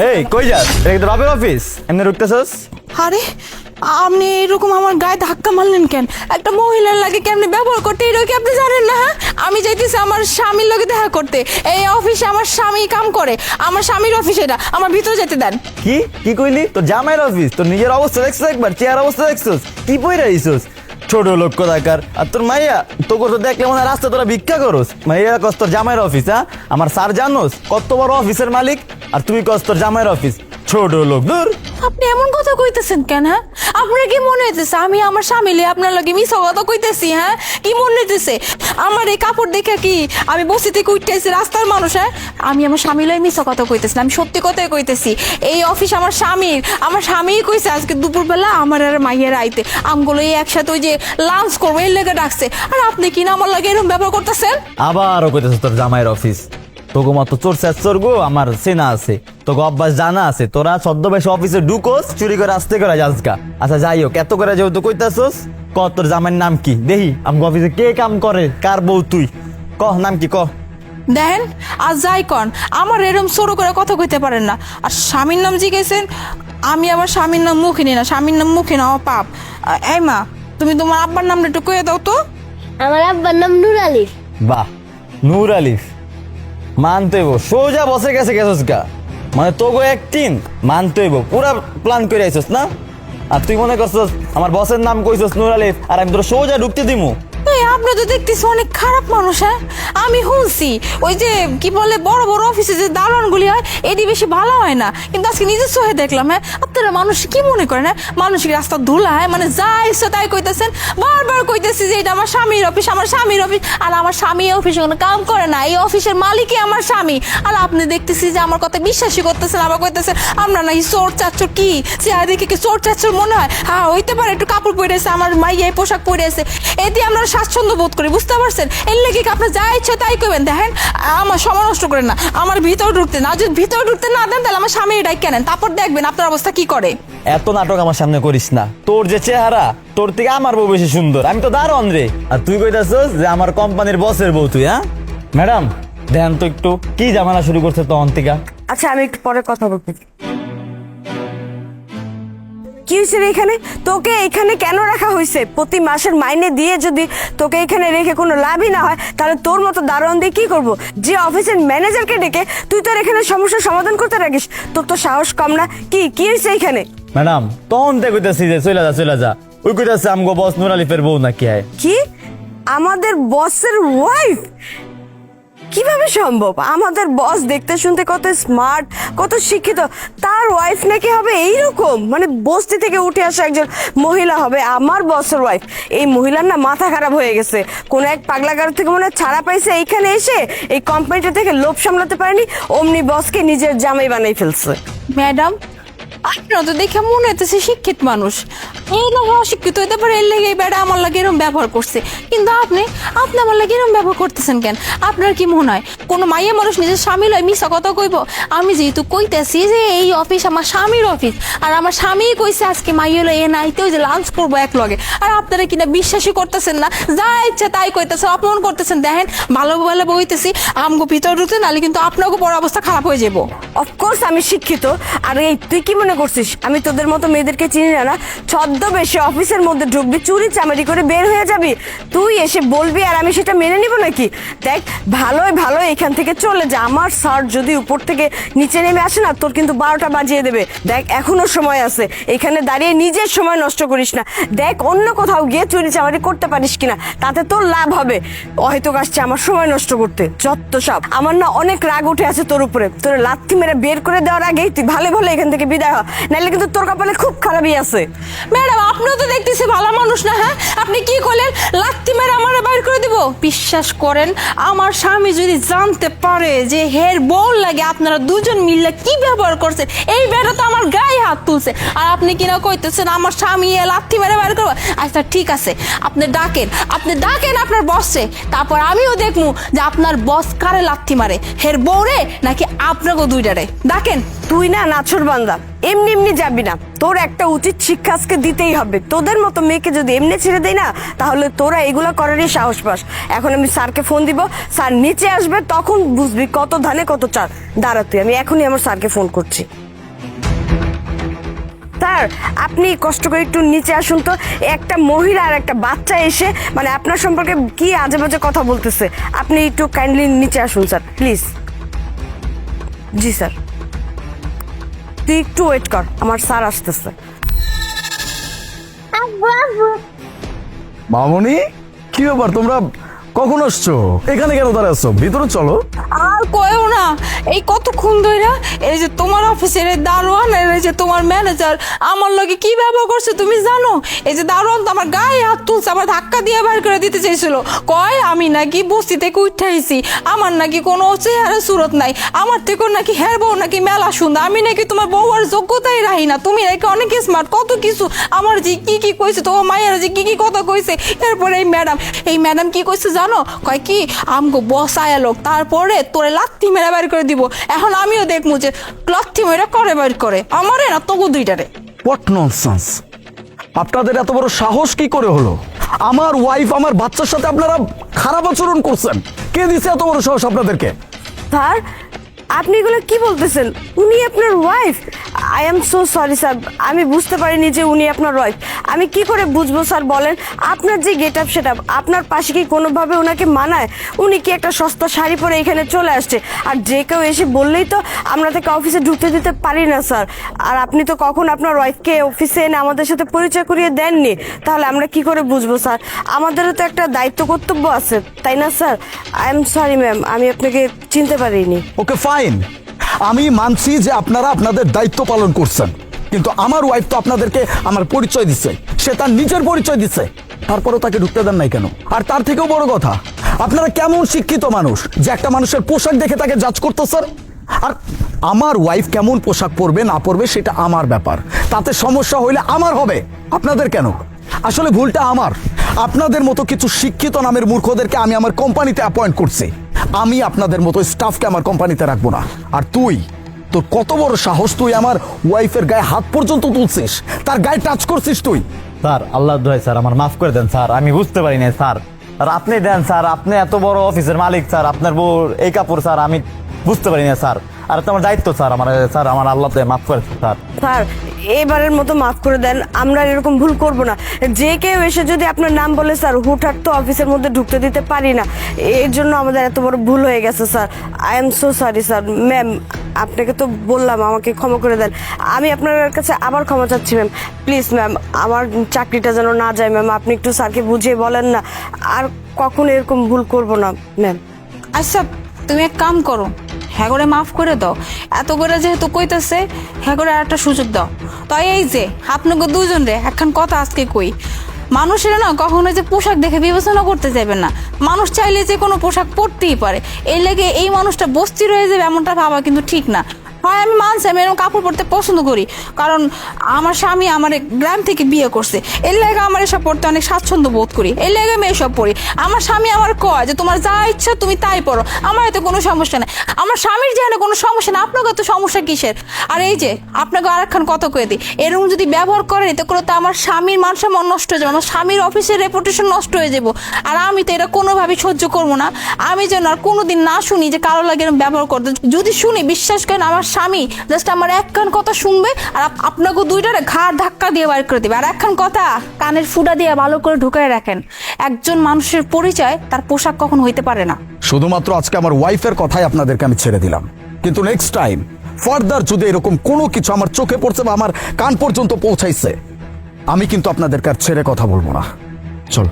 এই কই যাস? এটা তো রবের অফিস, এমনি ঢুকতেছস? আরে আপনি এরকম আমার গায়ে ধাক্কা মারলেন কেন? একটা মহিলার লাগে কেমনি ব্যবহার করতে এটা কি আপনি জানেন না? হ্যাঁ, আমি যাইতেছি আমার স্বামীর লগে দেখা করতে। এই অফিসে আমার স্বামী কাম করে, আমার স্বামীর অফিস এটা, আমার ভিতরে যেতে দেন। কি কি কইলি? তোর জামাইয়ের অফিস, তোর নিজের অবস্থা দেখছিস একবার? চেয়ার অবস্থা দেখছিস? কি পইরা আইছস? ছোট লোক কোথাকার। আর তোর মাইয়া তোকে তো দেখলে মনে হয় রাস্তা তোরা ভিক্ষা করস। মাইয়া কস তোর জামাইয়ের অফিস? হ্যাঁ, আমার স্যার জানোস কত বড় অফিসের মালিক, আর তুই কস তোর জামাইয়ের অফিস? ছোট লোক দূর। আপনি এমন কথা কইতেছেন কেন? হ্যাঁ, আপনার কি মনে হইতেছে আমি আমার স্বামী লিয়ে আপনার লগে মিছা কথা কইতেছি? হ্যাঁ, কি মনে হইতেছে? আমার এই কাপড় দেখে কি আমি বসে থেকে উঠতেছি রাস্তার মানুষ? হ্যাঁ, আমি আমার স্বামী লয়ে মিছা কথা কইতেছি না, আমি সত্যি কথাই কইতেছি। এই অফিস আমার স্বামীর, আমার স্বামী কইছে আজকে দুপুরবেলা আমার আর মাইয়ের আইতে আমগুলো এই একসাথে ওই যে লাঞ্চ করবো এর লেগে ডাকছে। আর আপনি কি না আমার লাগে এরকম ব্যবহার করতেছেন? আবারও কইতেছ তোর জামাইয়ের অফিস? তোকে মতো চোর চোর গো আমার চেনা আছে, তোকে অভ্যাস জানা আছে। তোরা ছদ্মবেশে অফিসে ঢুকোস, চুরি করে আসতে করে যাসগা। আচ্ছা যাই হোক, এত করে যেহেতু কইতাছস, ক তোর জামাইয়ের নাম কি দেখি। আমগো অফিসে কে কাম করে, কার বউ তুই? ক নাম কি ক। দেখেন আর যাই কন আমার এরকম সরু করে কথা কইতে পারেন না। আর স্বামীর নাম জিজ্ঞেসেন, আমি আমার স্বামীর নাম মুখে নি না, স্বামীর নাম মুখে না, ও পাপ। এই মা, তুমি তোমার আব্বার নামটা একটু কয়ে দাও তো। আমার আব্বার নাম নূর আলী। বাহ, নূর আলিফ। মানতে হইব, সোজা বসে গেছে গেছস গা। মানে তোগো একদিন মানতে হইব, পুরা প্ল্যান করে আইছস না? আর তুই মনে করছস আমার বসের নাম কইছস নূর আলিফ, আর আমি তোর সোজা ঢুকতে দিমু? এই আপনি তো দেখতেছি অনেক খারাপ মানুষ। হ্যাঁ, আমি শুনছি ওই যে কি বলে বড় বড় অফিসে যে দালানগুলি হয় এটি বেশি ভালো হয় না, কিন্তু আজকে নিজস্ব হয়ে দেখলাম। হ্যাঁ, আপনারা মানুষ কি মনে করেন? হ্যাঁ, মানুষকে রাস্তা ধুলা হয় মানে যা ইচ্ছা তাই কইতেছেন। বারবার কইতেছি যে এটা আমার স্বামীর অফিস, আমার স্বামীর অফিস। আর আমার স্বামী এই অফিসে কোনো কাম করে না, এই অফিসের মালিকই আমার স্বামী। আর আপনি দেখতেছি যে আমার কথা বিশ্বাসই করতেছেন, আবার কইতেছেন আমরা নাকি চোর চাচ্চর। কি চেহারা দেখে কি চোর চাচ্চর মনে হয়? হ্যাঁ হইতে পারে, একটু কাপড় পরে আছে, আমার মাইয়া এই পোশাক পরে আছে, এতে আমরা স্বাচ্ছন্দ্য বোধ করি, বুঝতে পারছেন? এর লেগে আপনার যা ইচ্ছা তাই করবেন। দেখেন আমার সময় নষ্ট করেন না, আমার ভিতরে ঢুকতে না, যদি ভিতরে ঢুকতে না দেন তাহলে আমার স্বামী এটাই কেনেন, তারপর দেখবেন আপনার অবস্থা কি করে। এত নাটক আমার সামনে করিস না। তোর যে চেহারা, তোর থেকে আমার বউ বেশি সুন্দর। আমি তো দারুণ রে। আর তুই কইতাছস যে আমার কোম্পানির বসের বউ তুই? হ্যাঁ ম্যাডাম, দেন তো একটু কি ঝামেলা শুরু করছে তখন থেকে। আচ্ছা আমি একটু পরে কথা বলবো। কি হয়েছে রে এখানে? তোকে এখানে কেন রাখা হয়েছে? প্রতি মাসের মাইনে দিয়ে যদি তোকে এখানে রেখে কোনো লাভই না হয়, তাহলে তোর মতো দারোয়ান দিয়ে কি করবো? যে অফিসের ম্যানেজারকে ডেকে তুই তোর এখানে সমস্যার সমাধান করতে রাখিস, তোর তো সাহস কম না? কি হয়েছে এখানে? ম্যাডাম তখন থেকে কইতাছি যে চলে যা। ওই কইতাছে আমগো বস নূর আলিফের বউ নাকি হয়। কি আমাদের বসের ওয়াইফ? কিভাবে সম্ভব? আমাদের বস দেখতে শুনতে কত স্মার্ট, কত শিক্ষিত, তার ওয়াইফ নাকি হবে এইরকম? মানে বস্তি থেকে উঠে আসা একজন মহিলা হবে আমার বসের ওয়াইফ? এই মহিলার না মাথা খারাপ হয়ে গেছে। কোন এক পাগলাগার থেকে মনে হয় ছাড়া পাইছে, এইখানে এসে এই কোম্পানিটা থেকে লোভ সামলাতে পারেনি, অমনি বসকে নিজের জামাই বানাই ফেলছে। ম্যাডাম, আপনারা তো দেখে মনে হইতেছে শিক্ষিত মানুষ, এই না অশিক্ষিত হইতে পারে, এর লেগে বেড়া আমার লাগে এরকম ব্যবহার করছে। কিন্তু আপনি আমার লাগে এরকম ব্যবহার করতেছেন কেন? আপনার কি মনে হয় কোনো মাইয়া মানুষ নিজের স্বামী লয় মিশা কথা কইব? আমি যেহেতু কইতেছি যে এই অফিস আমার স্বামীর অফিস, আর আমার স্বামী কইছে আজকে মাইয়া লয় এ নাইতে ওই যে লাঞ্চ করবো এক লগে, আর আপনারা কিনা বিশ্বাসই করতেছেন না, যা ইচ্ছা তাই কইতেছেন, অপমান করতেছেন। দেখেন ভালো ভালো বইতেছি আমগো ভিতর ঢুকতে, নাহলে কিন্তু আপনাকে বড় অবস্থা খারাপ হয়ে যাবো। অফকোর্স আমি শিক্ষিত, আর এই তুই কি মনে করছিস আমি তোদের মতো মেয়েদেরকে চিনি না? না ছদ্মবেশে অফিসের মধ্যে ঢুকবি, চুরি চামারি করে বের হয়ে যাবি, তুই এসে বলবি আর আমি সেটা মেনে নিব নাকি? দেখ ভালোই এখান থেকে চলে যা। আমার স্যার যদি উপর থেকে নিচে নেমে আসে না, তোর কিন্তু 12টা বাজিয়ে দেবে। দেখ এখনো সময় আছে, এখানে দাঁড়িয়ে নিজের সময় নষ্ট করিস না। দেখ অন্য কোথাও গিয়ে চুরি চামারি করতে পারিস কিনা, তাতে তোর লাভ হবে। হয়তো আসছে আমার সময় নষ্ট করতে, যত সব। আমার না অনেক রাগ উঠে আছে তোর উপরে, তোর লাথি মেরে বের করে দেওয়ার আগেই তুই ভালো এখান থেকে বিদায় হ, নাহলে কিন্তু তোর কপালে খুব খারাপই আছে। ম্যাডাম আপনিও তো দেখতেছি ভালো মানুষ না। হ্যাঁ, আপনি কি করলেন? লাত্তি মেরে আমার বাইর করে দিব? বিশ্বাস করেন আমার স্বামী যদি জানতে পারে যে হের বউ লাগে আপনারা দুজন মিলে কি ব্যবহার করছেন, এই বেড়া তো আমার গায়ে হাত তুলছে। আর আপনি কিনা কইতেছেন আমার স্বামী লাত্তি মেরে বাইর করবো? আচ্ছা ঠিক আছে, আপনি ডাকেন আপনার বসে, তারপর আমিও দেখবো যে আপনার বস কারে লাত্তি মারে, হের বউ রে নাকি আপনাকে দুইটারে। ডাকেন। তুই না নাছর বান্দা, এমনি এমনি যাবি না, তোর একটা উচিত শিক্ষা আজকে দিতেই হবে। তোদের মতো মেয়েকে যদি এমনি ছেড়ে দেই না, তাহলে তোরা এগুলা করারই সাহস পাস। এখন আমি স্যারকে ফোন দিব, স্যার নিচে আসবে, তখন বুঝবি কত ধানে কত চাল। দাঁড়া তুই, আমি এখনই আমার স্যারকে ফোন করছি। স্যার, আপনি কষ্ট করে একটু নিচে আসুন তো। একটা মহিলা আর একটা বাচ্চা এসে মানে আপনার সম্পর্কে কি আজে বাজে কথা বলতেছে। আপনি একটু কাইন্ডলি নিচে আসুন স্যার, প্লিজ। জি স্যার, তুই একটু ওয়েট কর, আমার স্যার আসতেছে। আব্বু আব্বু মামনি, কি ব্যাপার, তোমরা কখন আসছো? এখানে কেন দাঁড়ায় আছো? ভিতরে চলো। আর কয়ও না, এই কতক্ষণ ধইরা এই যে তোমার অফিসের এই দারোয়ান আর এই যে তোমার ম্যানেজার আমার লগে কি ব্যবহার করছে তুমি জানো? এই যে দারোয়ান তো আমার গায়ে হাত তুলছে, আমার ধাক্কা দিয়ে বের করে দিতে চাইছিল। কয় আমি নাকি বস্তি থেকে উঠাইছি, আমার নাকি কোনো চেহারা সুরত নাই, আমার থেকেও নাকি হের বউ নাকি মেলা সুন্দর, আমি নাকি তোমার বউয়ার যোগ্যতাই রাহি না, তুমি নাকি অনেক স্মার্ট, কত কিছু আমার যে কি কি কইছে, তোমার মায়ের যে কি কি কথা কইছে। এরপরে এই ম্যাডাম কি কইছে জানো? কয় কি আমগো বস আয়া লোক, তারপরে তোরে লাত্তি মেরা বের করে দিব। এখন আমিও দেখবো যে লাত্তি মেরা করে বের করে আমারে না তবু দুইটারে। What nonsense! আপনাদের এত বড় সাহস কি করে হলো? আমার ওয়াইফ আমার বাচ্চার সাথে আপনারা খারাপ আচরণ করছেন। কে দিছে এত বড় সাহস আপনাদেরকে? স্যার, আপনি এগুলো কি বলতেছেন? উনি আপনার wife? I am so sorry sir, আমি বুঝতে পারিনি যে উনি আপনার ওয়াইফ। আমি কি করে বুঝবো স্যার বলেন? আপনার যে গেট আপ সেট আপ, আপনার পাশে কি কোনোভাবে ওনাকে মানায়? উনি কি একটা সস্তা শাড়ি পরে এখানে চলে আসছে? আর যে কেউ এসে বললেই তো আমরা তাকে অফিসে ঢুকতে দিতে পারি না স্যার। আর আপনি তো কখন আপনার ওয়াইফকে অফিসে এনে আমাদের সাথে পরিচয় করিয়ে দেননি, তাহলে আমরা কি করে বুঝবো স্যার? আমাদেরও তো একটা দায়িত্ব কর্তব্য আছে, তাই না sir? I am sorry ma'am, আমি আপনাকে চিনতে পারিনি। ওকে ফাইন, আমি মানছি যে আপনারা আপনাদের দায়িত্ব পালন করছেন, কিন্তু আমার ওয়াইফ তো আপনাদেরকে আমার পরিচয় দিচ্ছে, সে তার নিজের পরিচয় দিচ্ছে, তারপরেও তাকে ঢুকতে দেন নাই কেন? আর তার থেকেও বড় কথা, আপনারা কেমন শিক্ষিত মানুষ যে একটা মানুষের পোশাক দেখে তাকে জাজ করতেছেন? আর আমার ওয়াইফ কেমন পোশাক পরবে না পরবে সেটা আমার ব্যাপার, তাতে সমস্যা হইলে আমার হবে, আপনাদের কেন? আসলে ভুলটা আমার। আপনাদের মতো কিছু শিক্ষিত নামের মূর্খদেরকে আমি আমার কোম্পানিতে অ্যাপয়েন্ট করছি। আমি আপনাদের মতো স্টাফকে আমার কোম্পানিতে রাখবো না। আর তোর কত বড় সাহস, তুই আমার ওয়াইফের গায়ে হাত পর্যন্ত তুলছিস, তার গায়ে টাচ করছিস তুই? স্যার, আল্লাহ দোহাই স্যার, আমার মাফ করে দেন স্যার, আমি বুঝতে পারি না স্যার। আর আপনি দেন স্যার, আপনি এত বড় অফিসের মালিক স্যার, আপনার বউ এই কাপড় স্যার, আমি বুঝতে পারি না স্যার। আর তো আমার দায়িত্ব স্যার, আমার আল্লাহ মাফ করে স্যার। স্যার, এবারের মতো মাফ করে দেন, আমরা আর এরকম ভুল করব না। যে কেউ এসে যদি আপনার নাম বলে স্যার, হুটহাট তো অফিসের মধ্যে ঢুকতে দিতে পারি না, এর জন্য আমাদের এত বড় ভুল হয়ে গেছে sir. I am so sorry sir. Ma'am, আপনাকে তো বললাম আমাকে ক্ষমা করে দেন, আমি আপনার কাছে আবার ক্ষমা চাচ্ছি ম্যাম। প্লিজ ম্যাম, আমার চাকরিটা যেন না যায় ম্যাম, আপনি একটু স্যারকে বুঝিয়ে বলেন না, আর কখনো এরকম ভুল করব না ম্যাম। আচ্ছা, তুমি এক কাম করো, হ্যাঁ করে মাফ করে দাও, এত করে যেহেতু কইতেছে, হ্যাঁ করে আর একটা সুযোগ দাও। তাই এই যে আপনাকে দুজন রে একখান কথা আজকে কই, মানুষেরা না কখনো যে পোশাক দেখে বিবেচনা করতে যাবেন না, মানুষ চাইলে যে কোনো পোশাক পরতেই পারে, এই লেগে এই মানুষটা বস্তি রয়ে যাবে এমনটা ভাবা কিন্তু ঠিক না। হয় আমি মানছি আমি এরকম কাপড় পরতে পছন্দ করি, কারণ আমার স্বামী আমার গ্রাম থেকে বিয়ে করছে, এর লেগে আমার এসব পড়তে অনেক স্বাচ্ছন্দ্য বোধ করি, এর লেগে আমি এসব পড়ি। আমার স্বামী আমার কয় যে তোমার যা ইচ্ছা তুমি তাই পড়ো, আমার এতে কোনো সমস্যা নেই, আমার স্বামীর যেন কোনো সমস্যা না, আপনাকে তো সমস্যা কিসের? আর এই যে আপনাকে আরেকখান কথা কয়ে দিই, এরকম যদি ব্যবহার করেন এতে করে তো আমার স্বামীর মান সম্মান নষ্ট হয়ে যাবে, আমার স্বামীর অফিসের রেপুটেশন নষ্ট হয়ে যাবো, আর আমি তো এটা কোনোভাবেই সহ্য করবো না। আমি যেন আর কোনোদিন না শুনি যে কারো লাগে এরকম ব্যবহার করতে, যদি শুনি বিশ্বাস করেন আমার স্বামী জাস্ট আমার একখান কথা শুনবে আর আপনাকে দুইটারে ঘাড় ধাক্কা দিয়ে বাইর করে দিবে, আর একখান কথা কানের ফুটা দিয়ে ভালো করে ঢুকায় রাখেন, একজন মানুষের পরিচয় তার পোশাক কখন হইতে পারে না। শুধুমাত্র আজকে আমার ওয়াইফের কথাই আপনাদেরকে আমি ছেড়ে দিলাম, কিন্তু নেক্সট টাইম ফার্দার যদি এরকম কোনো কিছু আমার চোখে পড়ছে বা আমার কান পর্যন্ত পৌঁছাইছে, আমি কিন্তু আপনাদেরকে আর ছেড়ে কথা বলবো না। চলো।